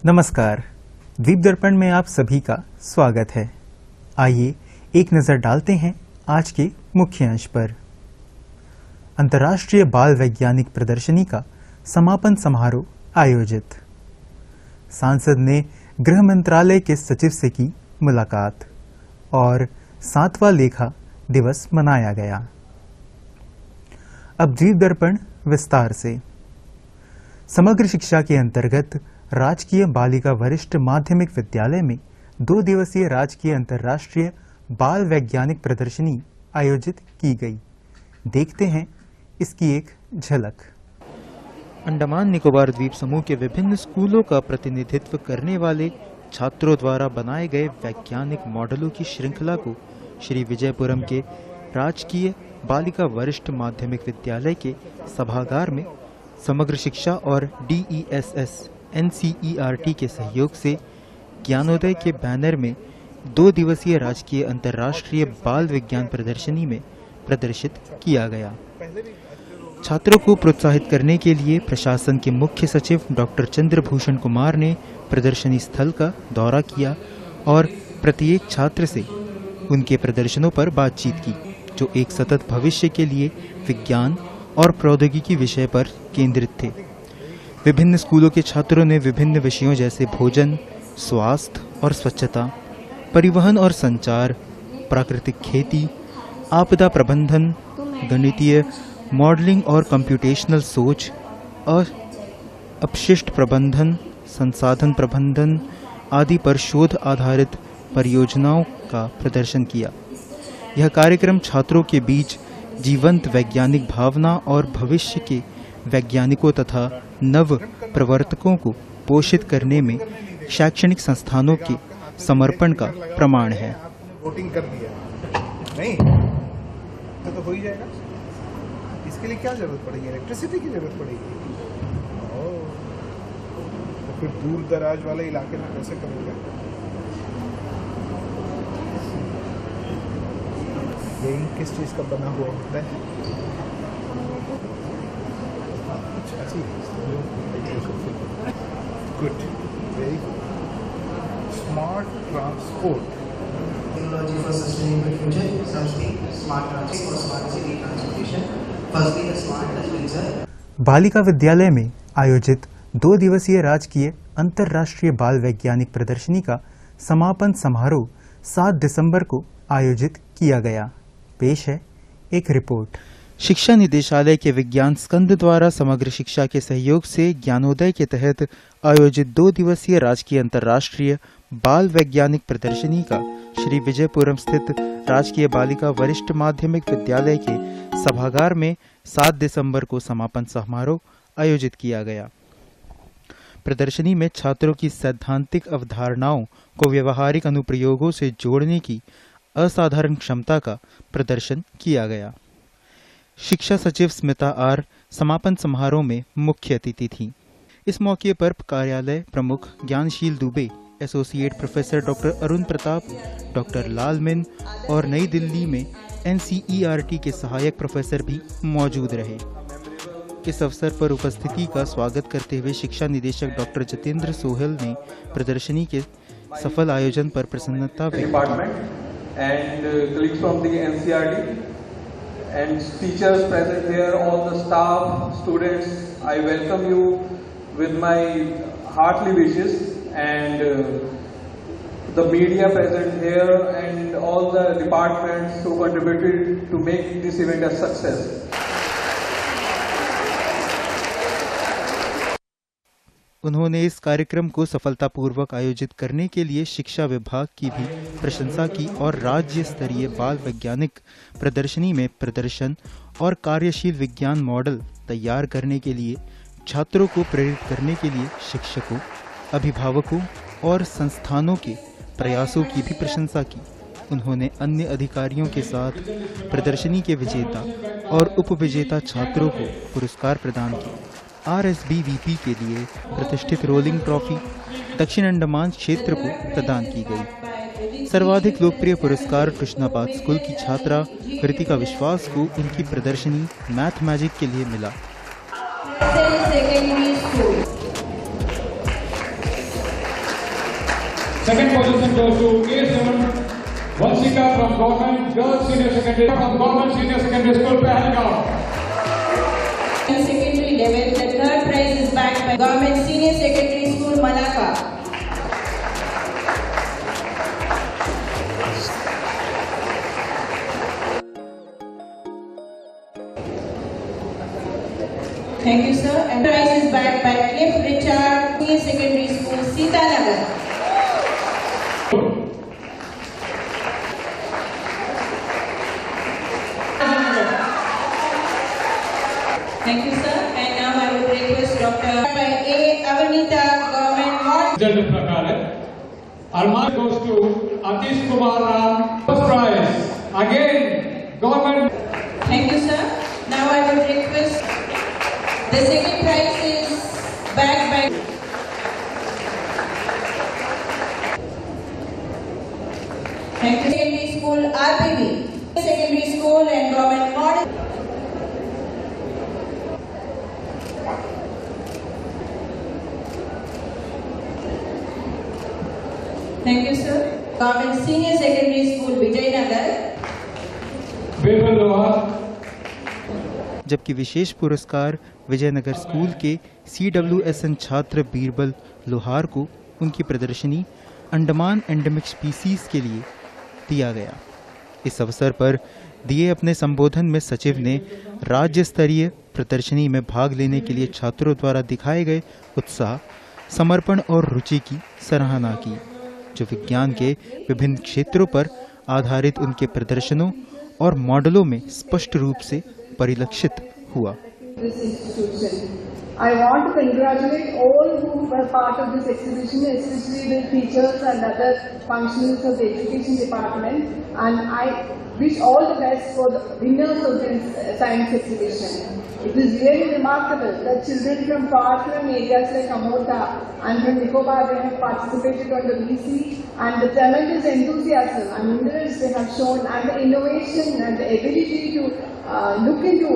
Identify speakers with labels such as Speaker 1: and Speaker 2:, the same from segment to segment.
Speaker 1: नमस्कार, द्वीप दर्पण में आप सभी का स्वागत है। आइए एक नजर डालते हैं आज के मुख्य अंश पर। अंतर्राष्ट्रीय बाल वैज्ञानिक प्रदर्शनी का समापन समारोह आयोजित। सांसद ने गृह मंत्रालय के सचिव से की मुलाकात और 7वां लेखा दिवस मनाया गया। अब द्वीप दर्पण विस्तार से। समग्र शिक्षा के अंतर्गत राजकीय बालिका वरिष्ठ माध्यमिक विद्यालय में 2 दिवसीय राजकीय अंतर्राष्ट्रीय बाल वैज्ञानिक प्रदर्शनी आयोजित की गई। देखते हैं इसकी एक झलक।
Speaker 2: अंडमान निकोबार द्वीप समूह के विभिन्न स्कूलों का प्रतिनिधित्व करने वाले छात्रों द्वारा बनाए गए वैज्ञानिक मॉडलों की श्रृंखला को श्री विजयपुरम के राजकीय बालिका वरिष्ठ माध्यमिक विद्यालय के सभागार में समग्र शिक्षा और DESS NCERT के सहयोग से ज्ञानोदय के बैनर में 2 दिवसीय राजकीय अंतर्राष्ट्रीय बाल विज्ञान प्रदर्शनी में प्रदर्शित किया गया। छात्रों को प्रोत्साहित करने के लिए प्रशासन के मुख्य सचिव डॉक्टर चंद्रभूषण कुमार ने प्रदर्शनी स्थल का दौरा किया और प्रत्येक छात्र से उनके प्रदर्शनों पर बातचीत की, जो एक सतत भविष्य के लिए विज्ञान और प्रौद्योगिकी विषय पर केंद्रित थे। विभिन्न स्कूलों के छात्रों ने विभिन्न विषयों जैसे भोजन, स्वास्थ्य और स्वच्छता, परिवहन और संचार, प्राकृतिक खेती, आपदा प्रबंधन, गणितीय मॉडलिंग और कंप्यूटेशनल सोच, अपशिष्ट प्रबंधन, संसाधन प्रबंधन आदि पर शोध आधारित परियोजनाओं का प्रदर्शन किया। यह कार्यक्रम छात्रों के बीच जीवंत वैज्ञानिक भावना और भविष्य के वैज्ञानिकों तथा नव प्रवर्तकों को पोषित करने में शैक्षणिक संस्थानों के समर्पण का प्रमाण है।
Speaker 3: वोटिंग कर दिया नहीं तो हो ही जाएगा। इसके लिए क्या जरूरत पड़ेगी? इलेक्ट्रिसिटी की जरूरत पड़ेगी। तो फिर दूर दराज वाले इलाके में कैसे करोगे? यही किस चीज का बना हुआ होता है? Good, very good. Smart transport,
Speaker 4: technology for sustainable future, firstly smart transport or smart city transportation, firstly the smart dispenser।
Speaker 1: Balika Vidyalaya में आयोजित 2 दिवसीय राजकीय अंतर्राष्ट्रीय बाल वैज्ञानिक प्रदर्शनी का समापन समारोह 7 दिसंबर को आयोजित किया गया। पेश है एक रिपोर्ट।
Speaker 2: शिक्षा निदेशालय के विज्ञान स्कंद द्वारा समग्र शिक्षा के सहयोग से ज्ञानोदय के तहत आयोजित 2 दिवसीय राजकीय अंतर्राष्ट्रीय बाल वैज्ञानिक प्रदर्शनी का श्री विजयपुरम स्थित राजकीय बालिका वरिष्ठ माध्यमिक विद्यालय के सभागार में 7 दिसंबर को समापन समारोह आयोजित किया गया। प्रदर्शनी में छात्रों की सैद्धांतिक अवधारणाओं को व्यवहारिक अनुप्रयोगों से जोड़ने की असाधारण क्षमता का प्रदर्शन किया गया। शिक्षा सचिव स्मिता आर समापन समारोह में मुख्य अतिथि थीं। इस मौके पर कार्यालय प्रमुख Gyansheel Dubey, associate professor doctor Arun Pratap, doctor Lalmin और नई दिल्ली में NCERT के सहायक प्रोफेसर भी मौजूद रहे। इस अवसर पर उपस्थिति का स्वागत करते हुए शिक्षा निदेशक डॉक्टर जतेंद्र सोहल ने प्रदर्शनी के सफल आयोजन पर प्रसन्नता व्यक्त की।
Speaker 5: And colleagues from the NCERT and teachers present here, all the staff, students, I welcome you with my heartily wishes, and the media present here and all the departments who contributed to make this event a success.
Speaker 2: उन्होंने इस कार्यक्रम को सफलतापूर्वक आयोजित करने के लिए शिक्षा विभाग की भी प्रशंसा की और राज्य स्तरीय बाल वैज्ञानिक प्रदर्शनी में प्रदर्शन और कार्यशील विज्ञान मॉडल तैयार करने के लिए छात्रों को प्रेरित करने के लिए शिक्षकों, अभिभावकों और संस्थानों के प्रयासों की भी प्रशंसा की। उन्होंने अन्य अधिकारियों के साथ प्रदर्शनी के विजेता और उपविजेता छात्रों को पुरस्कार प्रदान किए। RSBVP के लिए प्रतिष्ठित रोलिंग ट्रॉफी दक्षिण अंडमान क्षेत्र को प्रदान की गई। सर्वाधिक लोकप्रिय पुरस्कार कृष्णापाद स्कूल की छात्रा कृतिका विश्वास को उनकी प्रदर्शनी मैथ मैजिक के लिए मिला।
Speaker 6: Second position goes to A7 Vanshika from Government Girls Senior Secondary from Government Senior Secondary School, Pahalgaon.
Speaker 7: In secondary level, the third prize is backed by Government Senior Secondary School, Malacca. Thank you, sir. And prize is backed by Cliff Richard, Senior Secondary School, Sitanagar. Thank you, sir. And now I would request Dr. by A. Avanita, Government Model.
Speaker 6: Result प्रकार है. Arman goes to Atish Kumar Ram. First prize again Government.
Speaker 7: Thank you, sir. Now I would request the second prize is backed by Thank you. Secondary School RPB, Secondary School and Government Model. Thank you, sir. Government Senior Secondary School, Vijayanagar.
Speaker 6: Birbal Lohar.
Speaker 2: जबकि विशेष पुरस्कार Vijayanagar school के CWSN छात्र बीरबल लोहार को उनकी प्रदर्शनी Andaman endemic species के लिए दिया गया। इस अवसर पर दिए अपने संबोधन में सचिव ने राज्य स्तरीय प्रदर्शनी में भाग लेने के लिए छात्रों द्वारा दिखाए गए उत्साह, समर्पण और रुचि की सराहना की, जो विज्ञान के विभिन्न क्षेत्रों पर आधारित उनके प्रदर्शनों और मॉडलों में स्पष्ट रूप से परिलक्षित हुआ।
Speaker 8: I want to congratulate all who were part of this exhibition, especially the teachers and other functionaries of the education department, and I wish all the best for the winners of this science exhibition. It is really remarkable that children from far-flung areas like Amota and from Nicobar, they have participated on the VC, and the tremendous enthusiasm and interest they have shown, and the innovation and the ability to look into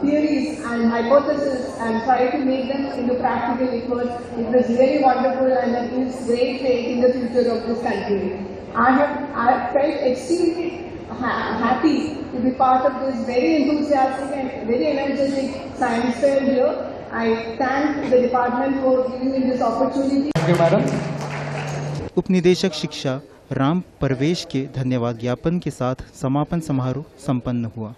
Speaker 8: theories and hypotheses and try to make them into practical efforts. It was really wonderful, and it gives great faith in the future of this country. I felt extremely happy to be part of this very enthusiastic and very energetic science fair here. I thank the department for giving me this opportunity.
Speaker 6: Thank you, madam.
Speaker 2: उपनिदेशक शिक्षा राम परवेश के धन्यवाद ज्ञापन के साथ समापन समारोह संपन्न हुआ।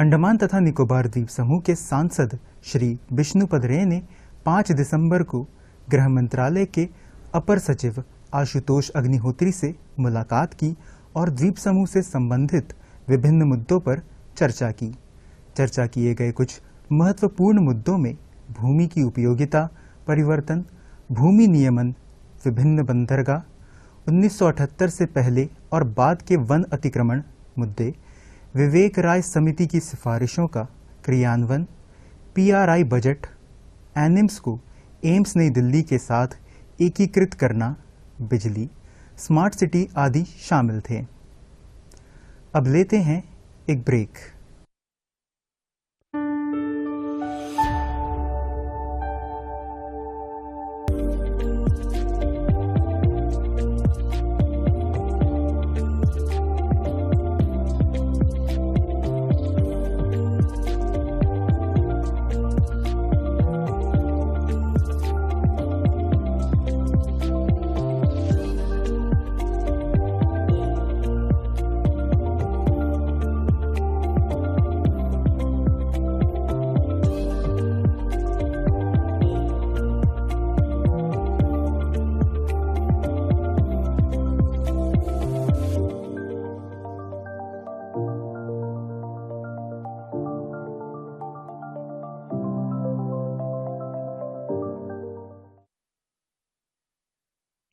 Speaker 1: अंडमान तथा निकोबार द्वीप समूह के सांसद श्री विष्णुपद रे ने 5 दिसंबर को गृह मंत्रालय के अपर सचिव आशुतोष अग्निहोत्री से मुलाकात की और द्वीप समूह से संबंधित विभिन्न मुद्दों पर चर्चा की। चर्चा किए गए कुछ महत्वपूर्ण मुद्दों में भूमि की उपयोगिता परिवर्तन, भूमि नियमन, विभिन्न बंदरगाह, 1978 से पहले और बाद के वन अतिक्रमण मुद्दे, विवेक राय समिति की सिफारिशों का क्रियान्वयन, PRI बजट, एनिम्स को एम्स नई दिल्ली के साथ एकीकृत करना, बिजली, स्मार्ट सिटी आदि शामिल थे। अब लेते हैं एक ब्रेक।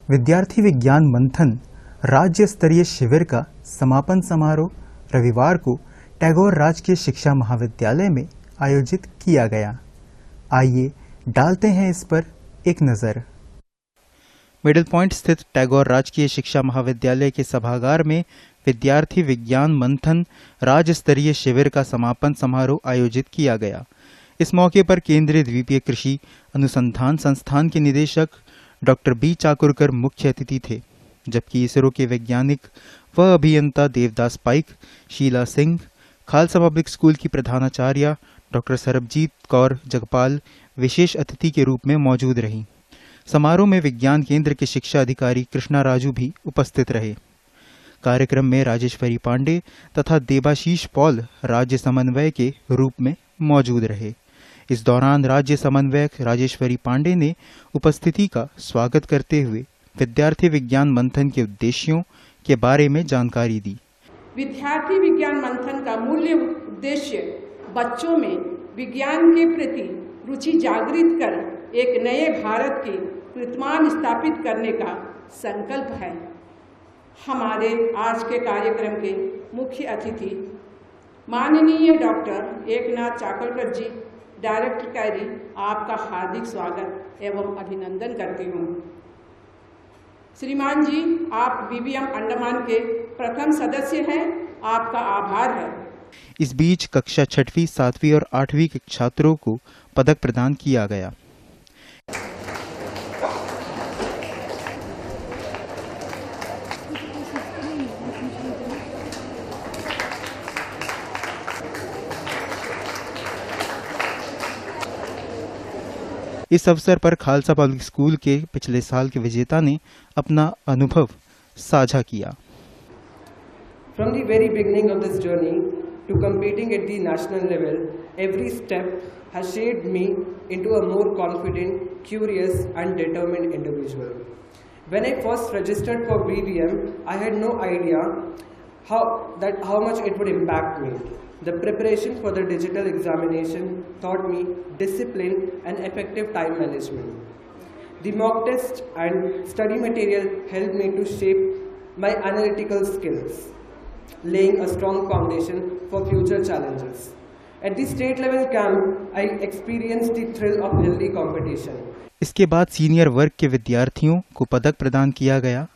Speaker 1: विद्यार्थी विज्ञान मंथन राज्य स्तरीय शिविर का समापन समारोह रविवार को टैगोर राजकीय शिक्षा महाविद्यालय में आयोजित किया गया। आइए डालते हैं इस पर एक नजर।
Speaker 2: मिडिल पॉइंट स्थित टैगोर राजकीय शिक्षा महाविद्यालय के सभागार में विद्यार्थी विज्ञान मंथन राज्य स्तरीय शिविर का समापन समारोह आयोजित किया गया। इस मौके पर केंद्रीय द्वीपीय कृषि अनुसंधान संस्थान के निदेशक डॉक्टर बी चाकुरकर मुख्य अतिथि थे, जबकि इसरो के वैज्ञानिक व अभियंता देवदास पाइक, शीला सिंह, खालसा पब्लिक स्कूल की प्रधानाचार्य डॉक्टर सरबजीत कौर जगपाल विशेष अतिथि के रूप में मौजूद रहीं। समारोह में विज्ञान केंद्र के शिक्षा अधिकारी कृष्णा राजू भी उपस्थित रहे। कार्यक्रम में राजेश्वरी पांडे तथा देबाशीष पॉल राज्य समन्वय के रूप में मौजूद रहे। इस दौरान राज्य समन्वयक राजेश्वरी पांडे ने उपस्थिति का स्वागत करते हुए विद्यार्थी विज्ञान मंथन के उद्देश्यों के बारे में जानकारी दी।
Speaker 9: विद्यार्थी विज्ञान मंथन का मूल उद्देश्य बच्चों में विज्ञान के प्रति रुचि जागृत कर एक नए भारत की प्रतिमान स्थापित करने का संकल्प है। हमारे आज के कार्यक्रम के मुख्य अतिथि माननीय डॉक्टर एकनाथ चाकलकर जी, डायरेक्टर कैरी, आपका हार्दिक स्वागत एवं अभिनंदन करती हूँ। श्रीमान जी, आप बीबीएम अंडमान के प्रथम सदस्य हैं, आपका आभार है।
Speaker 2: इस बीच कक्षा 6वीं, 7वीं और 8वीं के छात्रों को पदक प्रदान किया गया। इस अवसर पर खालसा पब्लिक स्कूल के पिछले साल के विजेता ने अपना अनुभव साझा किया।
Speaker 10: From the very beginning of this journey to competing at the national level, every step has shaped me into a more confident, curious and determined individual. When I first registered for BVM, I had no idea how much it would impact me. The preparation for the digital examination taught me discipline and effective time management. The mock test and study material helped me to shape my analytical skills, laying a strong foundation for future challenges. At the state level camp, I experienced the thrill of healthy competition.
Speaker 2: इसके बाद senior वर्ग के विद्यार्थियों को पदक प्रदान किया गया।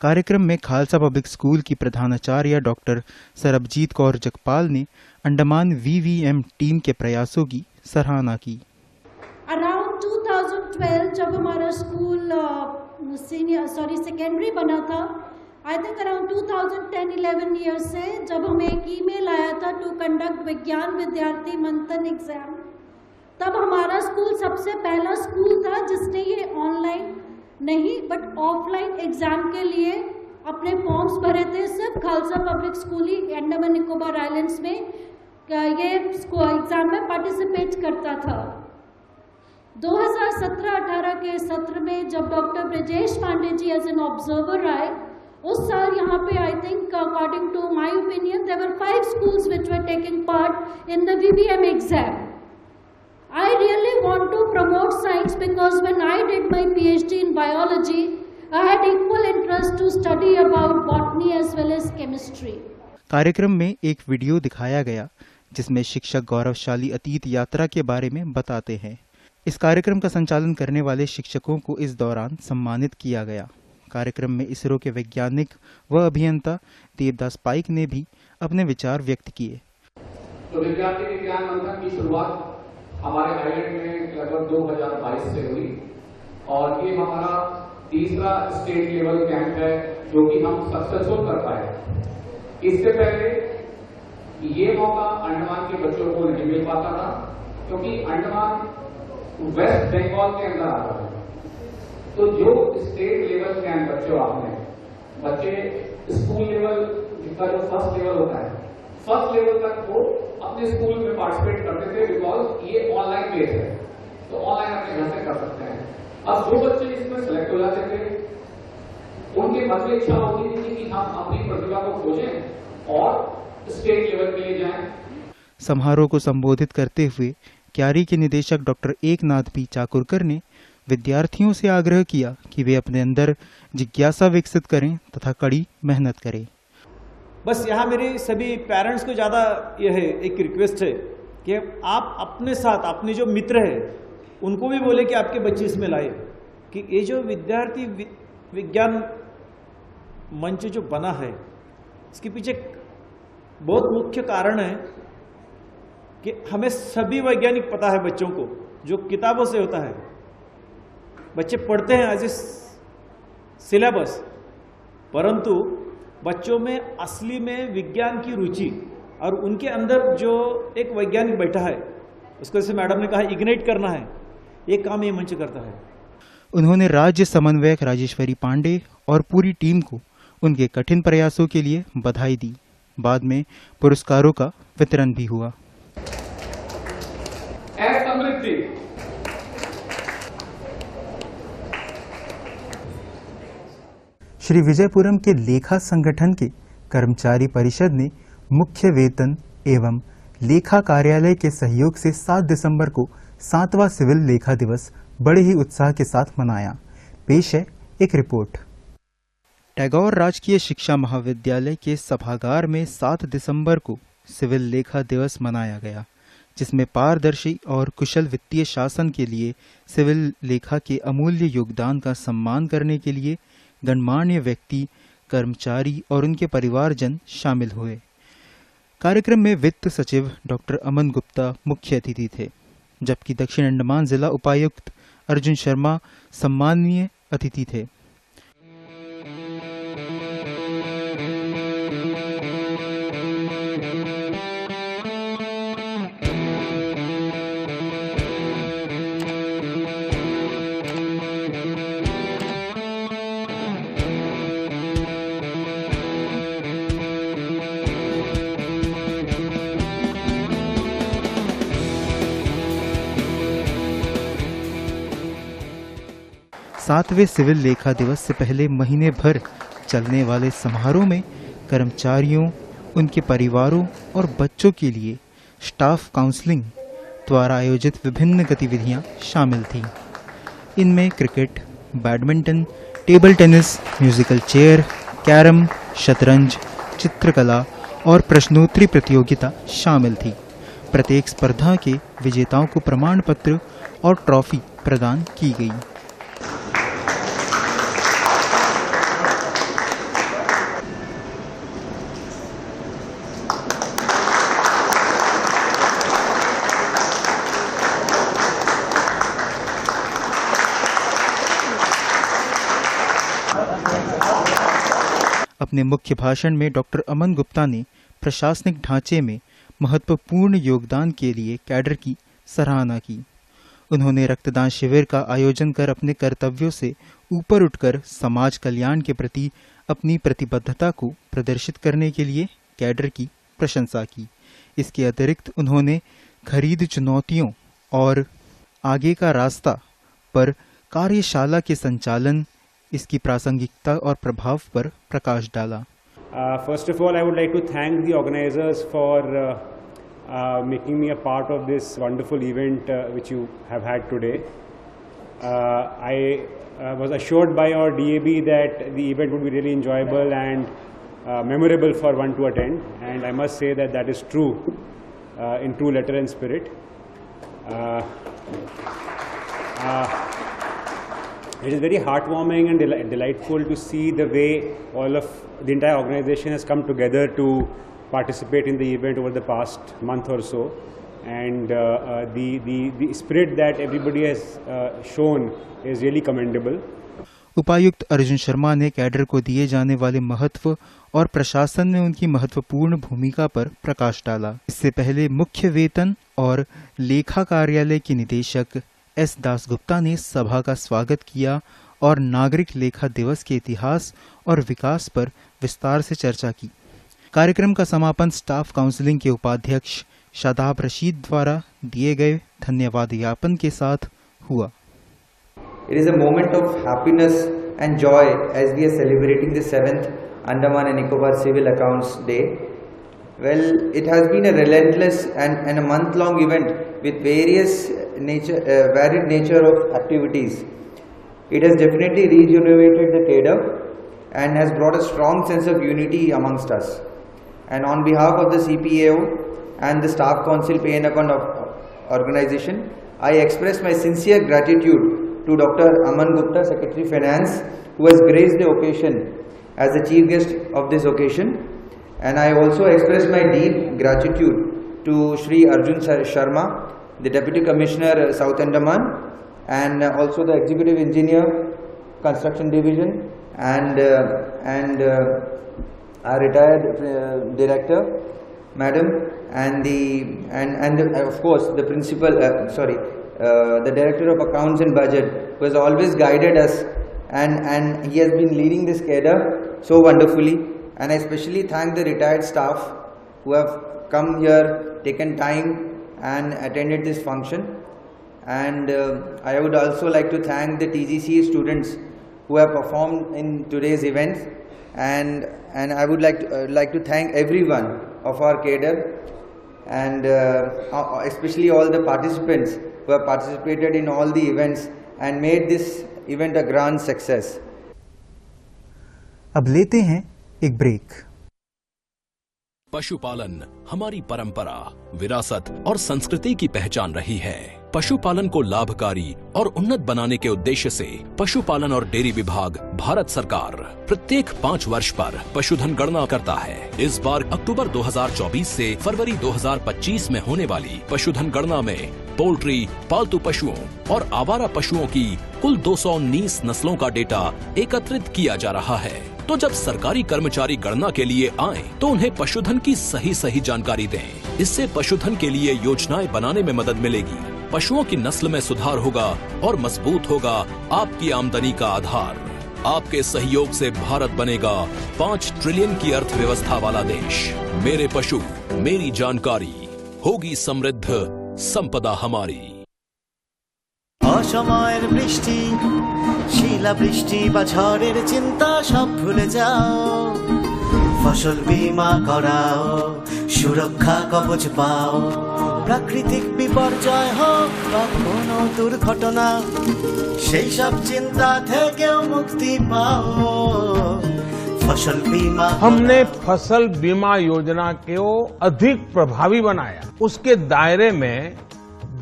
Speaker 2: कार्यक्रम में खालसा पब्लिक स्कूल की प्रधानाचार्य डॉक्टर सरबजीत कौर जगपाल ने अंडमान वीवीएम टीम के प्रयासों की सराहना की।
Speaker 11: अराउंड 2012 जब हमारा स्कूल सेकेंडरी बना था, आई थिंक अराउंड 2010-11 ईयर से जब हमें एक ईमेल आया था टू कंडक्ट विज्ञान विद्यार्थी मंथन एग्जाम, तब हमारा स्कूल सबसे पहला स्कूल था जिसने ये ऑनलाइन नहीं बट ऑफलाइन एग्जाम के लिए अपने फॉर्म्स भरे थे। सिर्फ खालसा पब्लिक स्कूल ही अंडमान निकोबार आइलैंड्स में ये एग्जाम में पार्टिसिपेट करता था। 2017-18 के सत्र में जब doctor Brajesh Pandey ji as an observer आए, उस साल यहाँ पे I think according to my opinion there were 5 schools which were taking part in the VVM exam. I really want to promote science because when I did my PhD in biology, I had equal interest to study about botany as well as chemistry.
Speaker 2: कार्यक्रम में एक video दिखाया गया जिसमें शिक्षक गौरवशाली अतीत यात्रा के बारे में बताते हैं। इस कार्यक्रम का संचालन करने वाले शिक्षकों को इस दौरान सम्मानित किया गया। कार्यक्रम में इसरो के वैज्ञानिक व अभियंता देवदास पाइक ने भी अपने विचार व्यक्त किए।
Speaker 6: तो विद्यार्थी विज्ञान मंथन की शुरुआत हमारे आइलैंड में लगभग 2022 से हुई और ये हमारा तीसरा स्टेट लेवल कैंप है जो कि हम सक्सेसफुल कर पाए। इससे पहले ये मौका अंडमान के बच्चों को नहीं मिल पाता था क्योंकि अंडमान वेस्ट बंगाल के अंदर आता है। तो जो स्टेट लेवल कैंप बच्चे स्कूल लेवल जिनका जो फर्स्ट लेवल होता है, फर्स्ट लेवल तक वो अपने स्कूल में पार्टिसिपेट करते थे बिकॉज ये ऑनलाइन बेस है, तो ऑनलाइन अपने घर से कर सकते हैं। अब जो बच्चे इसमें सेलेक्ट हो जाते थे उनके मन में इच्छा होती थी कि हम अपनी प्रतिभा को खोजें और स्टेट लेवल के लिए जाएं।
Speaker 2: समारोह को संबोधित करते हुए क्यारी के निदेशक डॉक्टर एकनाथ बी चाकुरकर ने विद्यार्थियों से आग्रह किया कि वे अपने अंदर जिज्ञासा विकसित करें तथा कड़ी मेहनत करें।
Speaker 12: बस यहाँ मेरे सभी पेरेंट्स को ज़्यादा यह है, एक रिक्वेस्ट है कि आप अपने साथ अपने जो मित्र है उनको भी बोले कि आपके बच्चे इसमें लाए, कि ये जो विद्यार्थी विज्ञान मंच जो बना है इसके पीछे बहुत मुख्य कारण है कि हमें सभी वैज्ञानिक पता है बच्चों को, जो किताबों से होता है बच्चे पढ़ते हैं एज ए सिलेबस, परंतु बच्चों में असली में विज्ञान की रुचि और उनके अंदर जो एक वैज्ञानिक बैठा है उसको जैसे मैडम ने कहा इग्नाइट करना है, ये काम ये मंच करता है।
Speaker 2: उन्होंने राज्य समन्वयक राजेश्वरी पांडे और पूरी टीम को उनके कठिन प्रयासों के लिए बधाई दी। बाद में पुरस्कारों का वितरण भी हुआ।
Speaker 1: श्री विजयपुरम के लेखा संगठन के कर्मचारी परिषद ने मुख्य वेतन एवं लेखा कार्यालय के सहयोग से 7 दिसंबर को 7वां सिविल लेखा दिवस बड़े ही उत्साह के साथ मनाया। पेश है एक रिपोर्ट।
Speaker 2: टैगोर राजकीय शिक्षा महाविद्यालय के सभागार में 7 दिसंबर को सिविल लेखा दिवस मनाया गया, जिसमें पारदर्शी और कुशल वित्तीय शासन के लिए सिविल लेखा के अमूल्य योगदान का सम्मान करने के लिए गणमान्य व्यक्ति, कर्मचारी और उनके परिवारजन शामिल हुए। कार्यक्रम में वित्त सचिव डॉक्टर अमन गुप्ता मुख्य अतिथि थे, जबकि दक्षिण अंडमान जिला उपायुक्त अर्जुन शर्मा सम्माननीय अतिथि थे। सातवें सिविल लेखा दिवस से पहले महीने भर चलने वाले समारोह में कर्मचारियों, उनके परिवारों और बच्चों के लिए स्टाफ काउंसलिंग द्वारा आयोजित विभिन्न गतिविधियां शामिल थीं। इनमें cricket, badminton, table tennis, musical chair, carrom, शतरंज, चित्रकला और प्रश्नोत्तरी प्रतियोगिता शामिल थी। प्रत्येक स्पर्धा के विजेताओं को प्रमाण पत्र और ट्रॉफी प्रदान की गई। अपने मुख्य भाषण में डॉक्टर अमन गुप्ता ने प्रशासनिक ढांचे में महत्वपूर्ण योगदान के लिए कैडर की सराहना की। उन्होंने रक्तदान शिविर का आयोजन कर अपने कर्तव्यों से ऊपर उठकर समाज कल्याण के प्रति अपनी प्रतिबद्धता को प्रदर्शित करने के लिए कैडर की प्रशंसा की। इसके अतिरिक्त उन्होंने खरीद चुनौतियों और आगे का रास्ता पर कार्यशाला के संचालन, इसकी प्रासंगिकता और प्रभाव पर प्रकाश डाला।
Speaker 13: First of all, I would like to thank the organizers for making me a part of this wonderful event which you have had today. I was assured by our DAB that the event would be really enjoyable and memorable for one to attend, and I must say that that is true in true letter and spirit. It is very heartwarming and delightful to see the way all of the entire organization has come together to participate in the event over the past month or so, and the spirit that everybody has shown is really commendable.
Speaker 2: उपायुक्त अर्जुन शर्मा ने cadre को दिए जाने वाले महत्व और प्रशासन में उनकी महत्वपूर्ण भूमिका पर प्रकाश डाला। इससे पहले मुख्य वेतन और लेखा कार्यालय के निदेशक एस दासगुप्ता ने सभा का स्वागत किया और नागरिक लेखा दिवस के इतिहास और विकास पर विस्तार से चर्चा की। कार्यक्रम का समापन स्टाफ काउंसलिंग के उपाध्यक्ष शादाब रशीद द्वारा दिए गए धन्यवाद ज्ञापन के साथ हुआ।
Speaker 14: It is a moment of happiness and joy as we are celebrating the 7th Andaman and Nicobar Civil Accounts Day. Well, it has been a relentless and a month-long event with varied nature of activities. It has definitely rejuvenated the cadre and has brought a strong sense of unity amongst us. and on behalf of the CPAO and the Staff Council Pay and Account Organization, I express my sincere gratitude to Dr. Aman Gupta, Secretary Finance, who has graced the occasion as the chief guest of this occasion, and I also express my deep gratitude to Shri Arjun Sharma, the Deputy Commissioner South Andaman, and also the Executive Engineer Construction Division, and our retired Director, Madam, and of course the Principal, the Director of Accounts and Budget, who has always guided us, and he has been leading this cadre so wonderfully. And I especially thank the retired staff who have come here, taken time and attended this function. And I would also like to thank the TGC students who have performed in today's event, and I would like to thank everyone of our cadre, and especially all the participants who have participated in all the events and made this event a grand success.
Speaker 1: अब लेते हैं एक break.
Speaker 15: पशुपालन हमारी परंपरा, विरासत और संस्कृति की पहचान रही है। पशुपालन को लाभकारी और उन्नत बनाने के उद्देश्य से पशुपालन और डेयरी विभाग, भारत सरकार प्रत्येक 5 वर्ष पर पशुधन गणना करता है। इस बार अक्टूबर 2024 से फरवरी 2025 में होने वाली पशुधन गणना में पोल्ट्री, पालतू पशुओं और आवारा पशुओं की कुल 219 नस्लों का डेटा एकत्रित किया जा रहा है। तो जब सरकारी कर्मचारी गणना के लिए आएं, तो उन्हें पशुधन की सही जानकारी दें। इससे पशुधन के लिए योजनाएं बनाने में मदद मिलेगी, पशुओं की नस्ल में सुधार होगा और मजबूत होगा आपकी आमदनी का आधार। आपके सहयोग से भारत बनेगा 5 ट्रिलियन की अर्थव्यवस्था वाला देश। मेरे पशु, मेरी जानकारी, होगी समृद्ध संपदा हमारी।
Speaker 16: অসময়ের বৃষ্টি, শিলাবৃষ্টি বা ঝড়ের চিন্তা সব ভুলে যাও, ফসল বীমা করাও, সুরক্ষা কবচ পাও, প্রাকৃতিক বিপর্যয় হোক বা কোনো দুর্ঘটনা, সেই সব চিন্তা থেকেও মুক্তি পাও। फसल बीमा,
Speaker 17: हमने फसल बीमा योजना को अधिक प्रभावी बनाया, उसके दायरे में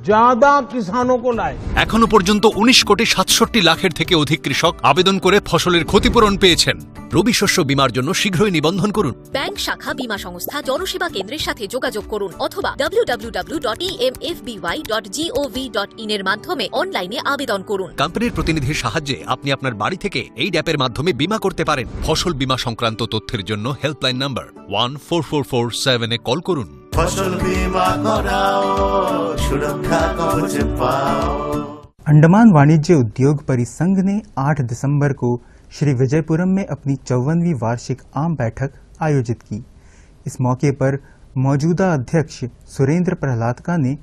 Speaker 17: ज्यादा किसानों को लाए।
Speaker 18: এখনো পর্যন্ত 19 কোটি 67 লাখের থেকে অধিক কৃষক আবেদন করে ফসলের ক্ষতিপূরণ পেয়েছেন। রবি শস্য বীমার জন্য শীঘ্রই নিবন্ধন করুন।
Speaker 19: ব্যাংক শাখা, বীমা সংস্থা, জনসেবা কেন্দ্রের সাথে যোগাযোগ করুন অথবা www.emfby.gov.in এর মাধ্যমে অনলাইনে আবেদন করুন।
Speaker 18: কোম্পানির প্রতিনিধির সাহায্যে আপনি আপনার বাড়ি থেকে এই অ্যাপের মাধ্যমে বীমা করতে পারেন। ফসল বীমা সংক্রান্ত তথ্যের জন্য হেল্পলাইন নাম্বার 14447 এ কল করুন।
Speaker 16: फसल बीमा कराओ, सुरक्षा कवच पाओ।
Speaker 1: अंडमान वाणिज्य उद्योग परिसंघ ने 8 दिसंबर को श्री विजयपुरम में अपनी 54वीं वार्षिक आम बैठक आयोजित की। इस मौके पर मौजूदा अध्यक्ष सुरेंद्र प्रहलादका ने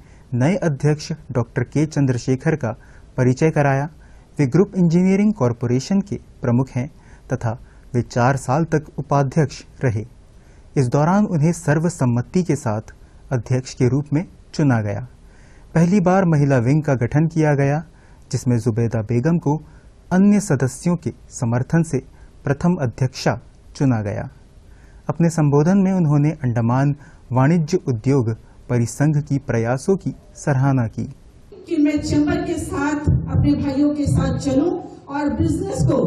Speaker 1: नए अध्यक्ष डॉक्टर के चंद्रशेखर का परिचय कराया। वे ग्रुप इंजीनियरिंग कॉरपोरेशन के प्रमुख हैं तथा वे 4 साल तक उपाध्यक्ष रहे। इस दौरान उन्हें सर्वसम्मति के साथ अध्यक्ष के रूप में चुना गया। पहली बार महिला विंग का गठन किया गया, जिसमें जुबैदा बेगम को अन्य सदस्यों के समर्थन से प्रथम अध्यक्षा चुना गया। अपने संबोधन में उन्होंने अंडमान वाणिज्य उद्योग परिसंघ की प्रयासों की सराहना की
Speaker 20: कि मैं चैम्बर के साथ अपने भाइयों के साथ चलूं और बिजनेस को,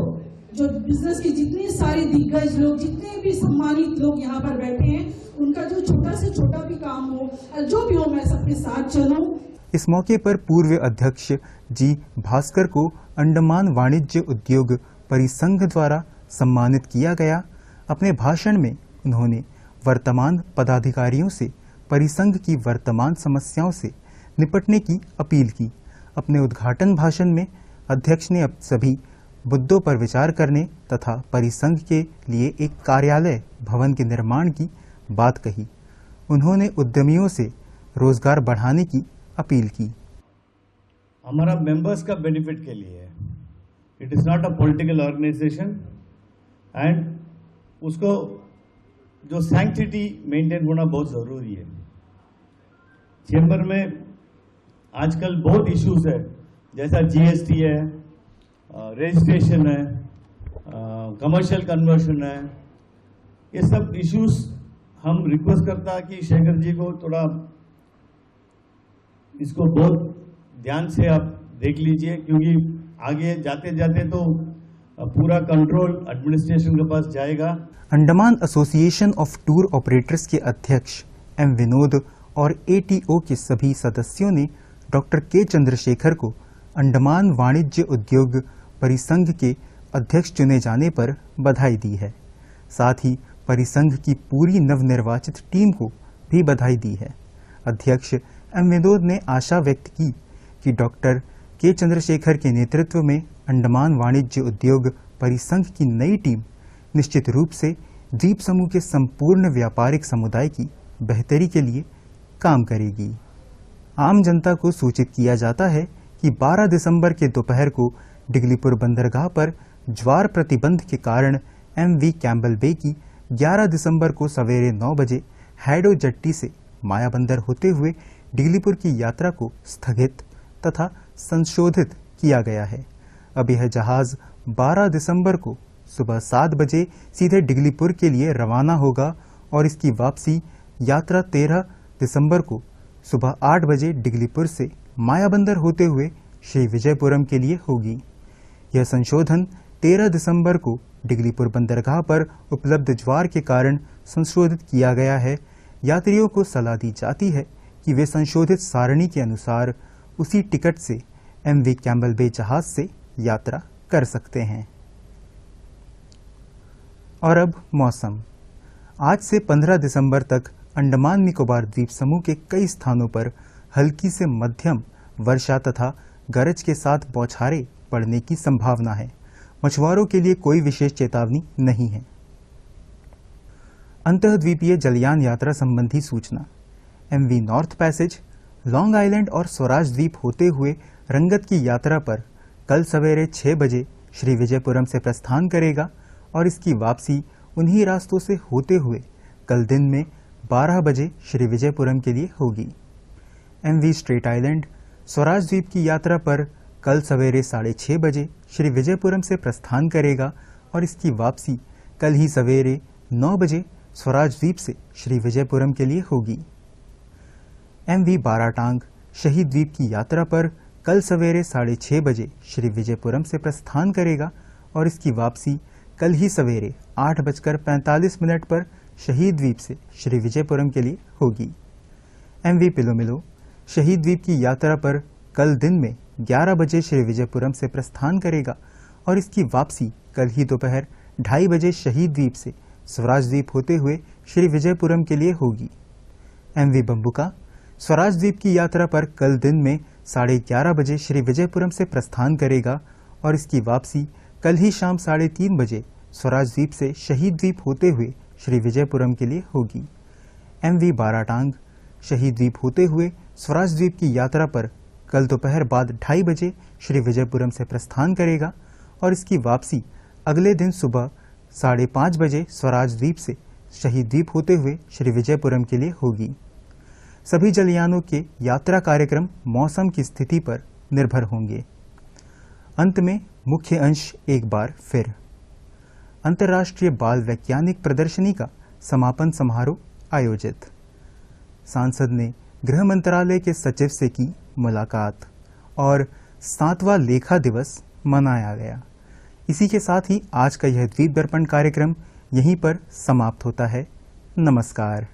Speaker 20: जो बिजनेस के जितने सारे दिग्गज लोग, जितने भी सम्मानित लोग यहाँ पर बैठे हैं, उनका जो छोटा से छोटा भी काम हो, जो भी हो, मैं सबके साथ चलूं।
Speaker 1: इस मौके पर पूर्व अध्यक्ष जी भास्कर को अंडमान वाणिज्य उद्योग परिसंघ द्वारा सम्मानित किया गया। अपने भाषण में उन्होंने वर्तमान पदाधिकारियों से परिसंघ की वर्तमान समस्याओं से निपटने की अपील की। अपने उद्घाटन भाषण में अध्यक्ष ने अब सभी मुद्दों पर विचार करने तथा परिसंघ के लिए एक कार्यालय भवन के निर्माण की बात कही। उन्होंने उद्यमियों से रोजगार बढ़ाने की अपील की।
Speaker 21: हमारा मेंबर्स का बेनिफिट के लिए है। It is not a political organisation and उसको जो सैंक्टिटी मेंटेन होना बहुत जरूरी है। चैम्बर में आजकल बहुत इश्यूज है, जैसा जीएसटी है, रजिस्ट्रेशन है, कमर्शियल कन्वर्शन है, ये सब इश्यूज हम रिक्वेस्ट करता कि शेखर जी को थोड़ा इसको बहुत ध्यान से आप देख लीजिए, क्योंकि आगे जाते जाते तो पूरा कंट्रोल एडमिनिस्ट्रेशन के पास जाएगा।
Speaker 1: Andaman association of tour operators के अध्यक्ष एम विनोद और ATO के सभी सदस्यों ने डॉक्टर के चंद्रशेखर को अंडमान वाणिज्य उद्योग परिसंघ के अध्यक्ष चुने जाने पर बधाई दी है। साथ ही परिसंघ की पूरी नवनिर्वाचित टीम को भी बधाई दी है। अध्यक्ष एम विनोद ने आशा व्यक्त की कि डॉक्टर के चंद्रशेखर के नेतृत्व में अंडमान वाणिज्य उद्योग परिसंघ की नई टीम निश्चित रूप से द्वीप समूह के संपूर्ण व्यापारिक समुदाय की बेहतरी के लिए काम करेगी। आम जनता को सूचित किया जाता है कि 12 दिसंबर के दोपहर को डिगलीपुर बंदरगाह पर ज्वार प्रतिबंध के कारण MV कैम्बल बे की 11 दिसंबर को सवेरे 9 बजे हैडो जट्टी से मायाबंदर होते हुए डिगलीपुर की यात्रा को स्थगित तथा संशोधित किया गया है। अब यह जहाज 12 दिसंबर को सुबह 7 बजे सीधे डिगलीपुर के लिए रवाना होगा और इसकी वापसी यात्रा 13 दिसंबर को सुबह 8 बजे डिगलीपुर से मायाबंदर होते हुए श्री विजयपुरम के लिए होगी। यह संशोधन 13 दिसंबर को डिगलीपुर बंदरगाह पर उपलब्ध ज्वार के कारण संशोधित किया गया है। यात्रियों को सलाह दी जाती है कि वे संशोधित सारणी के अनुसार उसी टिकट से MV कैम्बल बे जहाज से यात्रा कर सकते हैं। और अब मौसम। आज से 15 दिसंबर तक अंडमान निकोबार द्वीप समूह के कई स्थानों पर हल्की से मध्यम वर्षा तथा गरज के साथ बौछारें पड़ने की संभावना है। मछुआरों के लिए कोई विशेष चेतावनी नहीं है। अंतर्द्वीपीय जलयान यात्रा संबंधी सूचना। MV north passage long island और स्वराज द्वीप होते हुए रंगत की यात्रा पर कल सवेरे 6 बजे श्री विजयपुरम से प्रस्थान करेगा और इसकी वापसी उन्हीं रास्तों से होते हुए कल दिन में 12 बजे श्री विजयपुरम के लिए होगी। MV स्ट्रेट आइलैंड स्वराज द्वीप की यात्रा पर कल सवेरे 6:30 बजे श्री विजयपुरम से प्रस्थान करेगा और इसकी वापसी कल ही सवेरे 9 बजे स्वराज द्वीप से श्री विजयपुरम के लिए होगी। MV बाराटांग शहीद द्वीप की यात्रा पर कल सवेरे 6:30 बजे श्री विजयपुरम से प्रस्थान करेगा और इसकी वापसी कल ही सवेरे 8:45 पर शहीद द्वीप से श्री विजयपुरम के लिए होगी। MV पिलोमिलो शहीद द्वीप की यात्रा पर कल दिन में 11 बजे श्री विजयपुरम से प्रस्थान करेगा और इसकी वापसी कल ही दोपहर 2:30 बजे शहीद द्वीप से स्वराज द्वीप होते हुए श्री विजयपुरम के लिए होगी। MV बम्बुका स्वराज द्वीप की यात्रा पर कल दिन में 11:30 बजे श्री विजयपुरम से प्रस्थान करेगा और इसकी वापसी कल ही शाम 3:30 बजे स्वराज द्वीप से शहीद द्वीप होते हुए श्री विजयपुरम के लिए होगी। MV बाराटांग शहीद द्वीप होते हुए स्वराज द्वीप की यात्रा पर कल दोपहर बाद 2:30 बजे श्री विजयपुरम से प्रस्थान करेगा और इसकी वापसी अगले दिन सुबह 5:30 बजे स्वराज द्वीप से शहीद द्वीप होते हुए श्री विजयपुरम के लिए होगी। सभी जलयानों के यात्रा कार्यक्रम मौसम की स्थिति पर निर्भर होंगे। अंत में मुख्य अंश एक बार फिर। अंतर्राष्ट्रीय बाल वैज्ञानिक प्रदर्शनी का समापन समारोह आयोजित। सांसद ने गृह मंत्रालय के सचिव से की मुलाकात और 7वां लेखा दिवस मनाया गया। इसी के साथ ही आज का यह द्वीप दर्पण कार्यक्रम यहीं पर समाप्त होता है। नमस्कार।